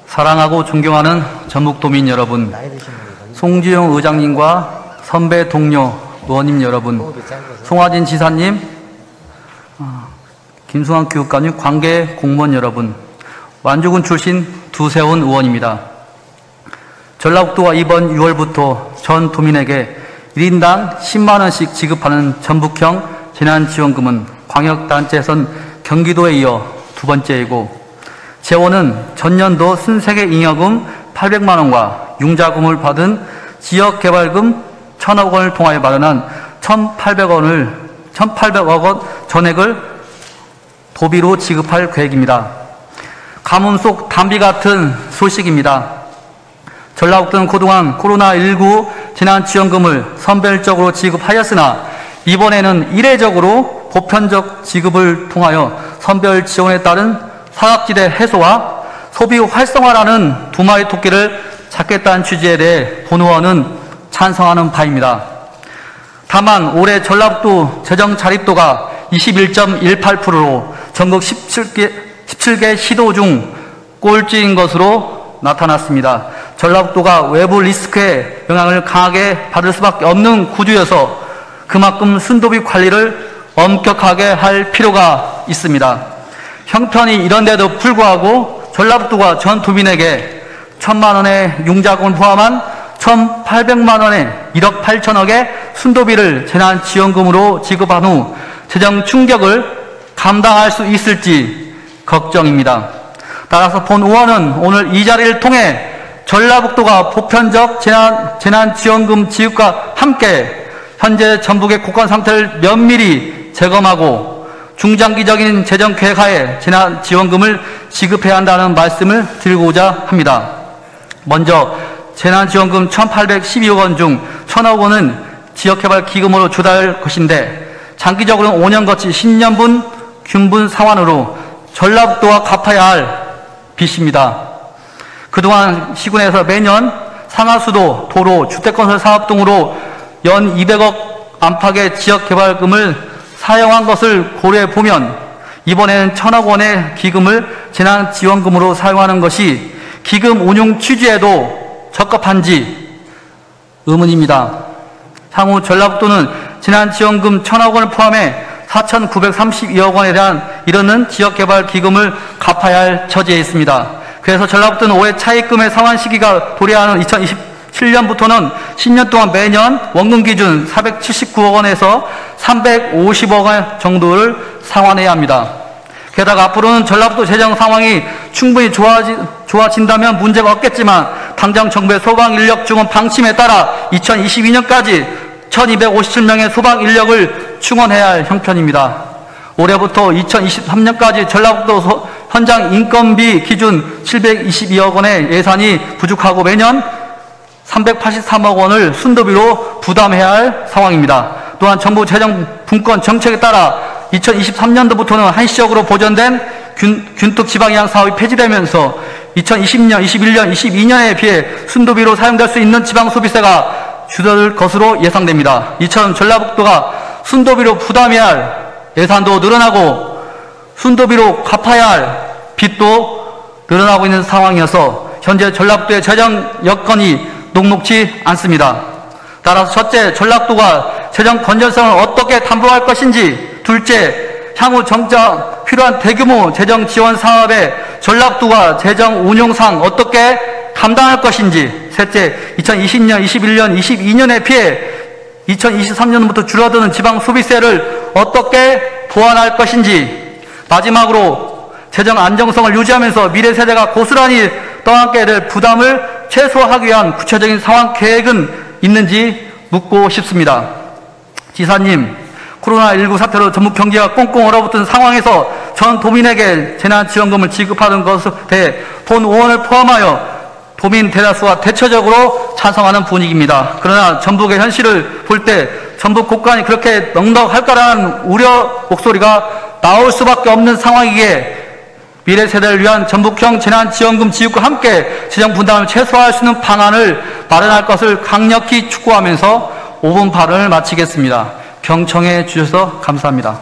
사랑하고 존경하는 전북도민 여러분, 송주영 의장님과 선배 동료 의원님 여러분, 송하진 지사님, 김승환 교육감님, 관계 공무원 여러분, 완주군 출신 두세훈 의원입니다. 전라북도가 이번 6월부터 전 도민에게 1인당 10만 원씩 지급하는 전북형 재난지원금은 광역단체에선 경기도에 이어 두 번째이고, 재원은 전년도 순세계 잉여금 800만 원과 융자금을 받은 지역개발금 1,000억 원을 통하여 마련한 1,800억 원 전액을 도비로 지급할 계획입니다. 가뭄 속 단비 같은 소식입니다. 전라북도는 그동안 코로나19 재난지원금을 선별적으로 지급하였으나 이번에는 이례적으로 보편적 지급을 통하여 선별 지원에 따른 사각지대 해소와 소비 활성화라는 두 마리 토끼를 잡겠다는 취지에 대해 본 의원은 찬성하는 바입니다. 다만 올해 전라북도 재정 자립도가 21.18%로 전국 17개 시도 중 꼴찌인 것으로 나타났습니다. 전라북도가 외부 리스크의 영향을 강하게 받을 수밖에 없는 구조여서 그만큼 순도비 관리를 엄격하게 할 필요가 있습니다. 형편이 이런데도 불구하고 전라북도가 전 도민에게 1,000만 원의 융자금을 포함한 1,800만 원의 1억 8천억의 순도비를 재난지원금으로 지급한 후 재정 충격을 감당할 수 있을지 걱정입니다. 따라서 본 의원은 오늘 이 자리를 통해 전라북도가 보편적 재난지원금 지급과 함께 현재 전북의 국권 상태를 면밀히 점검하고 중장기적인 재정 계획하에 재난지원금을 지급해야 한다는 말씀을 드리고자 합니다. 먼저 재난지원금 1,812억 원 중 1,000억 원은 지역개발기금으로 조달할 것인데 장기적으로는 5년 거치 10년분 균분 상환으로 전라북도가 갚아야 할 빚입니다. 그동안 시군에서 매년 상하수도, 도로, 주택건설 사업 등으로 연 200억 안팎의 지역개발금을 사용한 것을 고려해 보면 이번에는 1,000억 원의 기금을 재난지원금으로 사용하는 것이 기금 운용 취지에도 적합한지 의문입니다. 향후 전라북도는 재난지원금 1,000억 원을 포함해 4,932억 원에 대한 이르는 지역개발기금을 갚아야 할 처지에 있습니다. 그래서 전라북도는 올해 차입금의 상환 시기가 도래하는 2027년부터는 10년 동안 매년 원금 기준 479억 원에서 350억 원 정도를 상환해야 합니다. 게다가 앞으로는 전라북도 재정 상황이 충분히 좋아진다면 문제가 없겠지만 당장 정부의 소방 인력 증원 방침에 따라 2022년까지 1,257명의 소방 인력을 충원해야 할 형편입니다. 올해부터 2023년까지 전라북도 현장 인건비 기준 722억 원의 예산이 부족하고 매년 383억 원을 순도비로 부담해야 할 상황입니다. 또한 정부 재정 분권 정책에 따라 2023년도부터는 한시적으로 보전된 균특 지방이양 사업이 폐지되면서 2020년, 21년, 22년에 비해 순도비로 사용될 수 있는 지방소비세가 줄어들 것으로 예상됩니다. 이처럼 전라북도가 순도비로 부담해야 할 예산도 늘어나고 순도비로 갚아야 할 빚도 늘어나고 있는 상황이어서 현재 전라북도의 재정 여건이 녹록지 않습니다. 따라서 첫째, 전라북도가 재정 건전성을 어떻게 담보할 것인지, 둘째, 향후 정작 필요한 대규모 재정 지원 사업에 전라북도가 재정 운용상 어떻게 감당할 것인지, 셋째, 2020년, 21년, 22년에 피해 2023년부터 줄어드는 지방 소비세를 어떻게 보완할 것인지, 마지막으로 재정 안정성을 유지하면서 미래 세대가 고스란히 떠안게 될 부담을 최소화하기 위한 구체적인 상황 계획은 있는지 묻고 싶습니다. 지사님, 코로나19 사태로 전북 경제가 꽁꽁 얼어붙은 상황에서 전 도민에게 재난지원금을 지급하는 것에 대해 본 의원을 포함하여 도민 대다수가 대체적으로 찬성하는 분위기입니다. 그러나 전북의 현실을 볼 때 전북 곳간이 그렇게 넉넉할까라는 우려 목소리가 나올 수밖에 없는 상황이기에 미래 세대를 위한 전북형 재난지원금 지급과 함께 재정 분담을 최소화할 수 있는 방안을 마련할 것을 강력히 촉구하면서 5분 발언을 마치겠습니다. 경청해 주셔서 감사합니다.